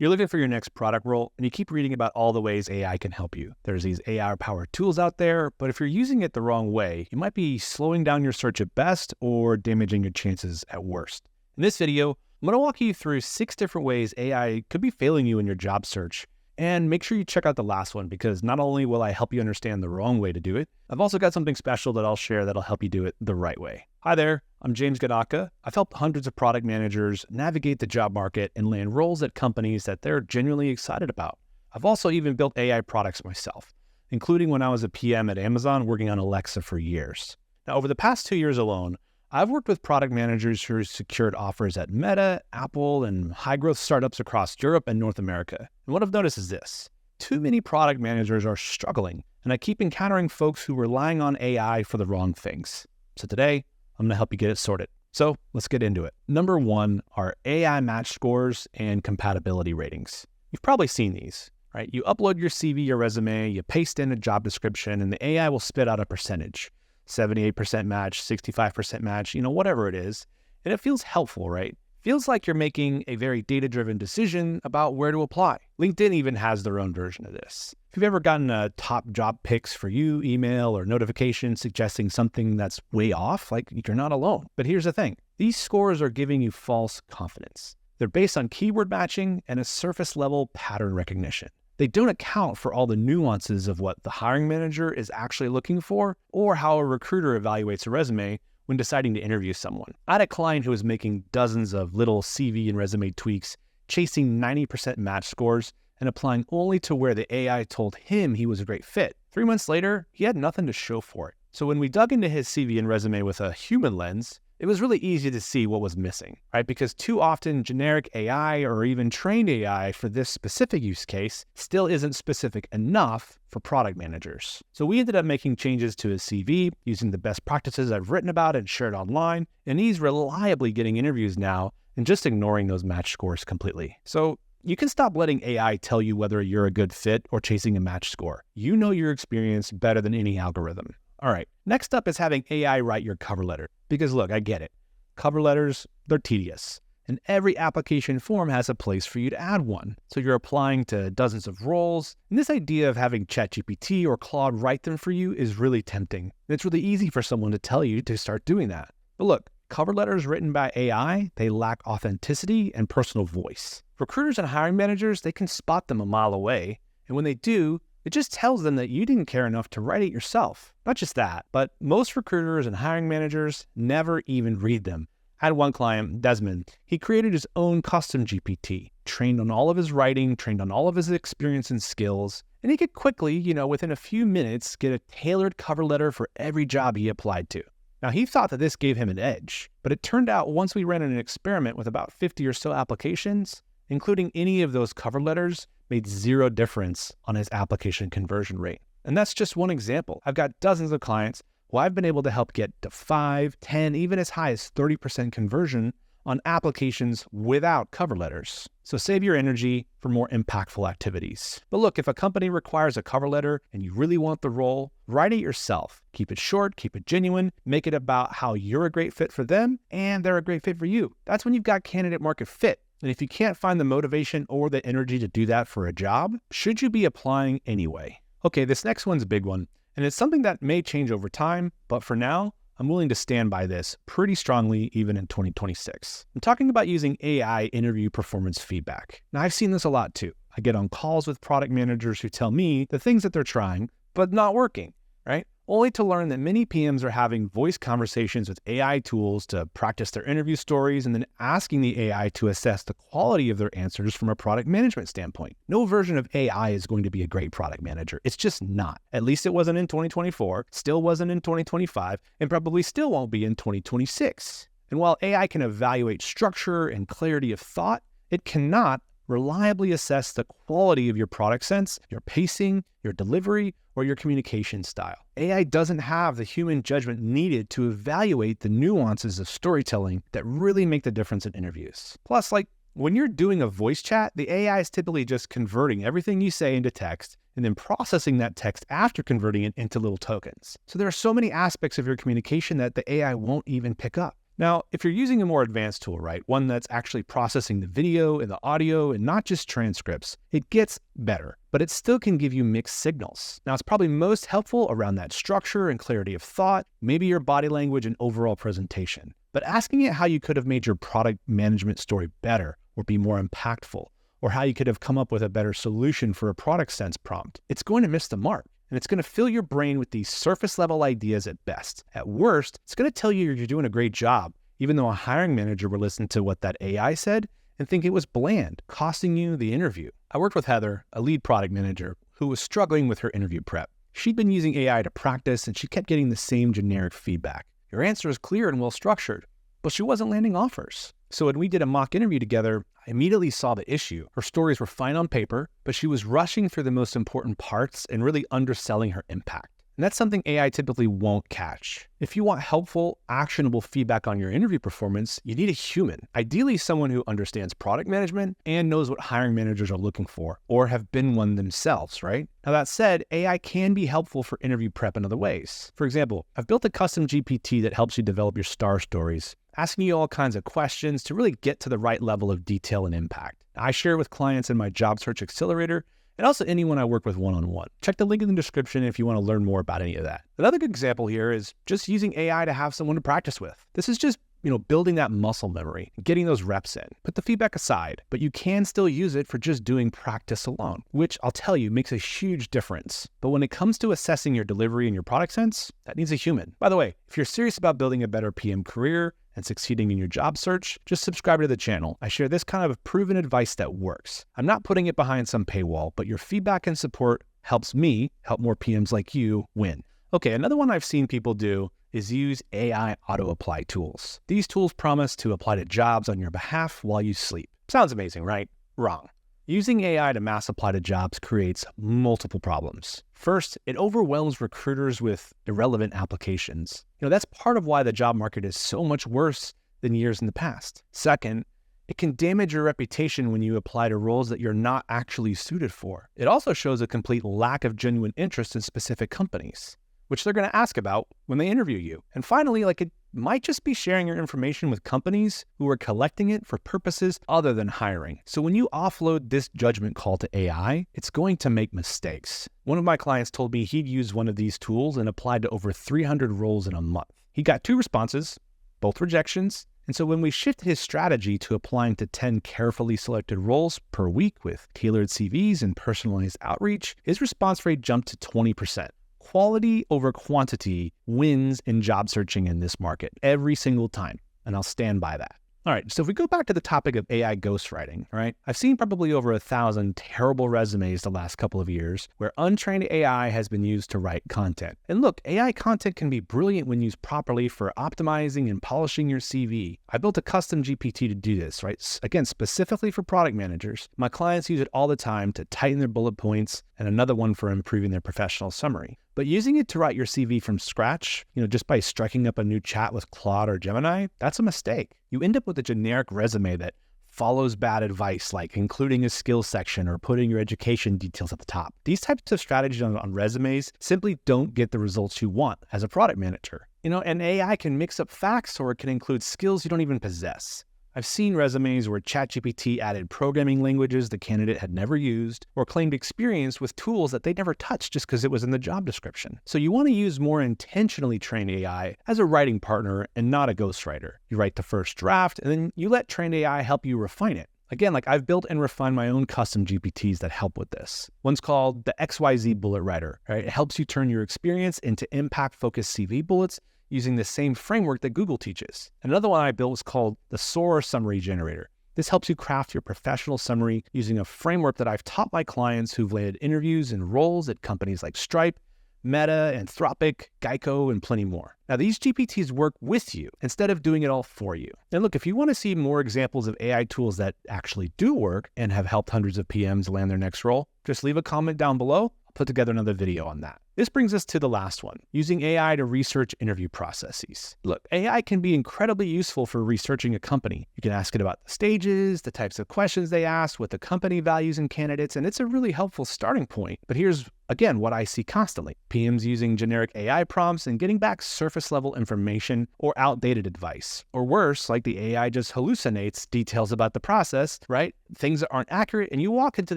You're looking for your next product role, and you keep reading about all the ways AI can help you. There's these AI-powered tools out there, but if you're using it the wrong way, you might be slowing down your search at best or damaging your chances at worst. In this video, I'm going to walk you through 6 different ways AI could be failing you in your job search. And make sure you check out the last one, because not only will I help you understand the wrong way to do it, I've also got something special that I'll share that'll help you do it the right way. Hi there, I'm James Gadaka. I've helped hundreds of product managers navigate the job market and land roles at companies that they're genuinely excited about. I've also even built AI products myself, including when I was a PM at Amazon working on Alexa for years. Now, over the past 2 years alone, I've worked with product managers who secured offers at Meta, Apple, and high-growth startups across Europe and North America. And what I've noticed is this: too many product managers are struggling, and I keep encountering folks who are relying on AI for the wrong things. So today, I'm going to help you get it sorted. So let's get into it. Number 1 are AI match scores and compatibility ratings. You've probably seen these, right? You upload your CV or resume, you paste in a job description, and the AI will spit out a percentage. 78% match, 65% match, whatever it is. And it feels helpful, right? Feels like you're making a very data-driven decision about where to apply. LinkedIn even has their own version of this. If you've ever gotten a top job picks for you email or notification suggesting something that's way off, you're not alone. But here's the thing. These scores are giving you false confidence. They're based on keyword matching and a surface-level pattern recognition. They don't account for all the nuances of what the hiring manager is actually looking for or how a recruiter evaluates a resume when deciding to interview someone. I had a client who was making dozens of little CV and resume tweaks, chasing 90% match scores and applying only to where the AI told him he was a great fit. 3 months later, he had nothing to show for it. So when we dug into his CV and resume with a human lens, it was really easy to see what was missing, right? Because too often generic AI or even trained AI for this specific use case still isn't specific enough for product managers. So we ended up making changes to his CV using the best practices I've written about and shared online, and he's reliably getting interviews now and just ignoring those match scores completely. So you can stop letting AI tell you whether you're a good fit or chasing a match score. You know your experience better than any algorithm. All right, next up is having AI write your cover letter. Because look, I get it. Cover letters, they're tedious. And every application form has a place for you to add one. So you're applying to dozens of roles. And this idea of having ChatGPT or Claude write them for you is really tempting. And it's really easy for someone to tell you to start doing that. But look, cover letters written by AI, they lack authenticity and personal voice. Recruiters and hiring managers, they can spot them a mile away. And when they do, it just tells them that you didn't care enough to write it yourself. Not just that, but most recruiters and hiring managers never even read them. I had one client, Desmond. He created his own custom GPT, trained on all of his writing, trained on all of his experience and skills, and he could quickly, within a few minutes, get a tailored cover letter for every job he applied to. Now, he thought that this gave him an edge, but it turned out once we ran an experiment with about 50 or so applications, including any of those cover letters, made zero difference on his application conversion rate. And that's just one example. I've got dozens of clients who I've been able to help get to 5, 10, even as high as 30% conversion on applications without cover letters. So save your energy for more impactful activities. But look, if a company requires a cover letter and you really want the role, write it yourself. Keep it short, keep it genuine, make it about how you're a great fit for them and they're a great fit for you. That's when you've got candidate market fit. And if you can't find the motivation or the energy to do that for a job, should you be applying anyway? Okay, this next one's a big one, and it's something that may change over time, but for now, I'm willing to stand by this pretty strongly even in 2026. I'm talking about using AI interview performance feedback. Now, I've seen this a lot too. I get on calls with product managers who tell me the things that they're trying, but not working, right? Only to learn that many PMs are having voice conversations with AI tools to practice their interview stories and then asking the AI to assess the quality of their answers from a product management standpoint. No version of AI is going to be a great product manager. It's just not. At least it wasn't in 2024, still wasn't in 2025, and probably still won't be in 2026. And while AI can evaluate structure and clarity of thought, it cannot reliably assess the quality of your product sense, your pacing, your delivery, or your communication style. AI doesn't have the human judgment needed to evaluate the nuances of storytelling that really make the difference in interviews. Plus, when you're doing a voice chat, the AI is typically just converting everything you say into text and then processing that text after converting it into little tokens. So there are so many aspects of your communication that the AI won't even pick up. Now, if you're using a more advanced tool, right, one that's actually processing the video and the audio and not just transcripts, it gets better, but it still can give you mixed signals. Now, it's probably most helpful around that structure and clarity of thought, maybe your body language and overall presentation. But asking it how you could have made your product management story better or be more impactful, or how you could have come up with a better solution for a product sense prompt, it's going to miss the mark. And it's going to fill your brain with these surface level ideas at best. At worst, it's going to tell you you're doing a great job, even though a hiring manager will listen to what that AI said and think it was bland, costing you the interview. I worked with Heather, a lead product manager, who was struggling with her interview prep. She'd been using AI to practice and she kept getting the same generic feedback. Your answer is clear and well structured, but she wasn't landing offers. So when we did a mock interview together, I immediately saw the issue. Her stories were fine on paper, but she was rushing through the most important parts and really underselling her impact. And that's something AI typically won't catch. If you want helpful, actionable feedback on your interview performance, you need a human, ideally someone who understands product management and knows what hiring managers are looking for, or have been one themselves, right? Now that said, AI can be helpful for interview prep in other ways. For example, I've built a custom GPT that helps you develop your star stories, asking you all kinds of questions to really get to the right level of detail and impact. I share it with clients in my job search accelerator and also anyone I work with one-on-one. Check the link in the description if you want to learn more about any of that. Another good example here is just using AI to have someone to practice with. This is just building that muscle memory, getting those reps in. Put the feedback aside, but you can still use it for just doing practice alone, which I'll tell you makes a huge difference. But when it comes to assessing your delivery and your product sense, that needs a human. By the way, if you're serious about building a better PM career and succeeding in your job search, just subscribe to the channel. I share this kind of proven advice that works. I'm not putting it behind some paywall, but your feedback and support helps me help more PMs like you win. Okay, another one I've seen people do is use AI auto-apply tools. These tools promise to apply to jobs on your behalf while you sleep. Sounds amazing, right? Wrong. Using AI to mass apply to jobs creates multiple problems. First, it overwhelms recruiters with irrelevant applications. That's part of why the job market is so much worse than years in the past. Second, it can damage your reputation when you apply to roles that you're not actually suited for. It also shows a complete lack of genuine interest in specific companies, which they're going to ask about when they interview you. And finally, it might just be sharing your information with companies who are collecting it for purposes other than hiring. So when you offload this judgment call to AI, it's going to make mistakes. One of my clients told me he'd used one of these tools and applied to over 300 roles in a month. He got 2 responses, both rejections. And so when we shifted his strategy to applying to 10 carefully selected roles per week with tailored CVs and personalized outreach, his response rate jumped to 20%. Quality over quantity wins in job searching in this market every single time, and I'll stand by that. All right, so if we go back to the topic of AI ghostwriting, right? I've seen probably over 1,000 terrible resumes the last couple of years where untrained AI has been used to write content. And look, AI content can be brilliant when used properly for optimizing and polishing your CV. I built a custom GPT to do this, right? Again, specifically for product managers. My clients use it all the time to tighten their bullet points and another one for improving their professional summary. But using it to write your CV from scratch, just by striking up a new chat with Claude or Gemini, that's a mistake. You end up with a generic resume that follows bad advice, like including a skills section or putting your education details at the top. These types of strategies on resumes simply don't get the results you want as a product manager. And AI can mix up facts or it can include skills you don't even possess. I've seen resumes where ChatGPT added programming languages the candidate had never used or claimed experience with tools that they'd never touched just because it was in the job description. So you want to use more intentionally trained AI as a writing partner and not a ghostwriter. You write the first draft and then you let trained AI help you refine it. Again, I've built and refined my own custom GPTs that help with this. One's called the XYZ Bullet Writer, right? It helps you turn your experience into impact-focused CV bullets using the same framework that Google teaches. Another one I built was called the SOAR Summary Generator. This helps you craft your professional summary using a framework that I've taught my clients who've landed interviews and roles at companies like Stripe, Meta, Anthropic, Geico, and plenty more. Now, these GPTs work with you instead of doing it all for you. And look, if you want to see more examples of AI tools that actually do work and have helped hundreds of PMs land their next role, just leave a comment down below. I'll put together another video on that. This brings us to the last one, using AI to research interview processes. Look, AI can be incredibly useful for researching a company. You can ask it about the stages, the types of questions they ask, what the company values in candidates, and it's a really helpful starting point. But here's, again, what I see constantly. PMs using generic AI prompts and getting back surface-level information or outdated advice. Or worse, like the AI just hallucinates details about the process, right? Things that aren't accurate, and you walk into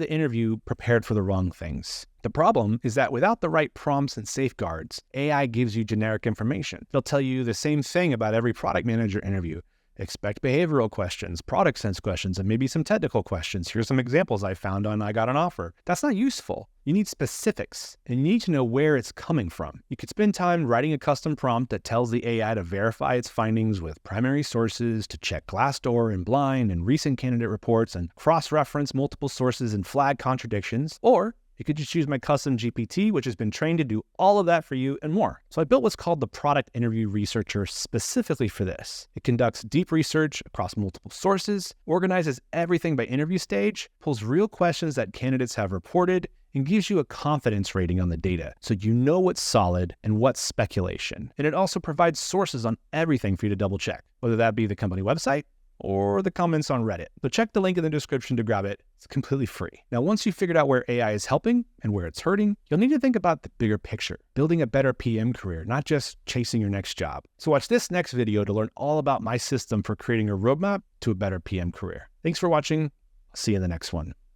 the interview prepared for the wrong things. The problem is that without the right prompts and safeguards, AI gives you generic information. They'll tell you the same thing about every product manager interview. Expect behavioral questions, product sense questions, and maybe some technical questions. Here's some examples I found on I Got an Offer. That's not useful. You need specifics, and you need to know where it's coming from. You could spend time writing a custom prompt that tells the AI to verify its findings with primary sources, to check Glassdoor and Blind and recent candidate reports, and cross-reference multiple sources and flag contradictions. Or you could just use my custom GPT, which has been trained to do all of that for you and more. So I built what's called the Product Interview Researcher specifically for this. It conducts deep research across multiple sources, organizes everything by interview stage, pulls real questions that candidates have reported, and gives you a confidence rating on the data so you know what's solid and what's speculation. And it also provides sources on everything for you to double check, whether that be the company website or the comments on Reddit. So check the link in the description to grab it. It's completely free. Now, once you've figured out where AI is helping and where it's hurting, you'll need to think about the bigger picture, building a better PM career, not just chasing your next job. So watch this next video to learn all about my system for creating a roadmap to a better PM career. Thanks for watching. I'll see you in the next one.